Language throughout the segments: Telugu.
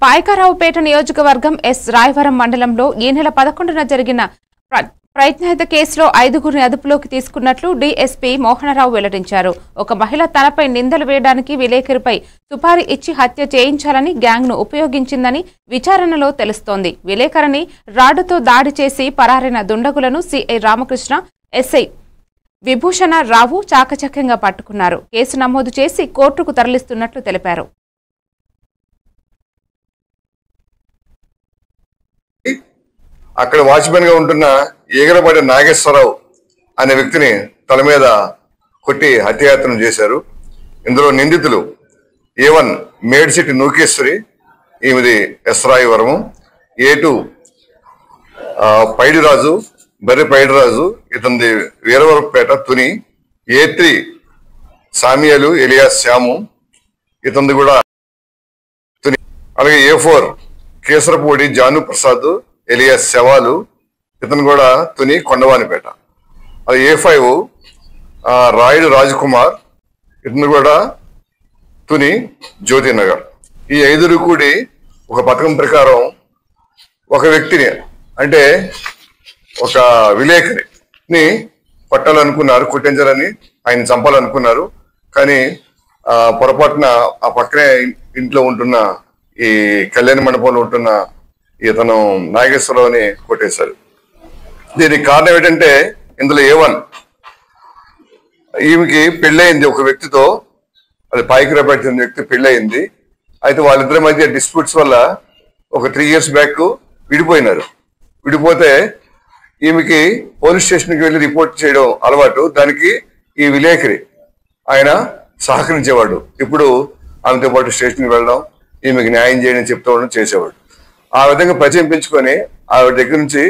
పాయకరావుపేట నియోజకవర్గం ఎస్ రాయవరం మండలంలో ఈ నెల 11న జరిగిన ప్రయత్నహిత కేసులో 5గురిని అదుపులోకి తీసుకున్నట్లు డీఎస్పీ మోహనరావు వెల్లడించారు. ఒక మహిళ తనపై నిందలు వేయడానికి విలేకరిపై సుపారీ ఇచ్చి హత్య చేయించాలని గ్యాంగ్ను ఉపయోగించిందని విచారణలో తెలుస్తోంది. విలేకరిని రాడ్డుతో దాడి చేసి పరారైన దుండగులను సిఐ రామకృష్ణ, ఎస్ఐ విభూషణ రావు చాకచక్యంగా పట్టుకున్నారు. కేసు నమోదు చేసి కోర్టుకు తరలిస్తున్నట్లు తెలిపారు. అక్కడ వాచ్మెన్ గా ఉంటున్న ఏగరపాటి నాగేశ్వరరావు అనే వ్యక్తిని తల మీద కొట్టి హత్యాయత్నం చేశారు. ఇందులో నిందితులు A1 మేడ్సిటి నూకేశ్వరి, ఈమెది ఎస్ రాయవరము, A2 పైడిరాజు, బర్రె పైడిరాజు, ఇతనిది వీరవరపేట తుని, A3 సామియాలు ఎలియాస్ శ్యాము, ఇతనిది కూడా తుని. అలాగే A4 కేసరపూడి జాను ప్రసాద్ ఎలియాస్ శవాలు, ఇతను కూడా తుని కొండవానిపేట. అది A5 రాయుడు రాజకుమార్, ఇతను కూడా తుని జ్యోతినగర్. ఈ 5 కూడి ఒక పథకం ప్రకారం ఒక వ్యక్తిని, అంటే ఒక విలేకరిని కొట్టాలనుకున్నారు, కొట్టించాలని, ఆయన చంపాలనుకున్నారు. కానీ పొరపాటున ఆ పక్కనే ఇంట్లో ఉంటున్న ఈ కళ్యాణ మండపంలో ఉంటున్న ఇతను నాగేశ్వరరావుని కొట్టేశారు. దీనికి కారణం ఏంటంటే ఇందులో A1 ఈమెకి పెళ్ళయింది ఒక వ్యక్తితో, అది పాయకరావుపేట చెందిన వ్యక్తి పెళ్ళయింది. అయితే వాళ్ళిద్దరి మధ్య డిస్ప్యూట్స్ వల్ల ఒక 3 years బ్యాక్ విడిపోయినారు. విడిపోతే ఈమెకి పోలీస్ స్టేషన్కి వెళ్ళి రిపోర్ట్ చేయడం అలవాటు. దానికి ఈ విలేకరి ఆయన సహకరించేవాడు. ఇప్పుడు ఆమెతో పాటు స్టేషన్కి వెళ్ళడం, ఈమెకి న్యాయం చేయడం చెప్తూ ఉండడం చేసేవాడు. ఆ విధంగా పరిచయం పెంచుకొని ఆవిడ దగ్గర నుంచి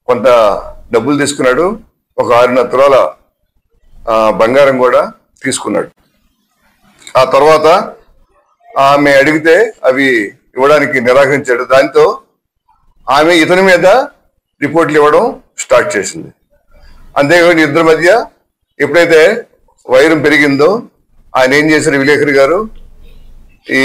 కొంత డబ్బులు తీసుకున్నాడు. ఒక 6.5 తులాల బంగారం కూడా తీసుకున్నాడు. ఆ తర్వాత ఆమె అడిగితే అవి ఇవ్వడానికి నిరాకరించాడు. దాంతో ఆమె ఇతని మీద రిపోర్ట్లు ఇవ్వడం స్టార్ట్ చేసింది. అంతేకాకుండా ఇద్దరి మధ్య ఎప్పుడైతే వైరం పెరిగిందో ఆయన ఏం చేశారు, విలేకరి గారు ఈ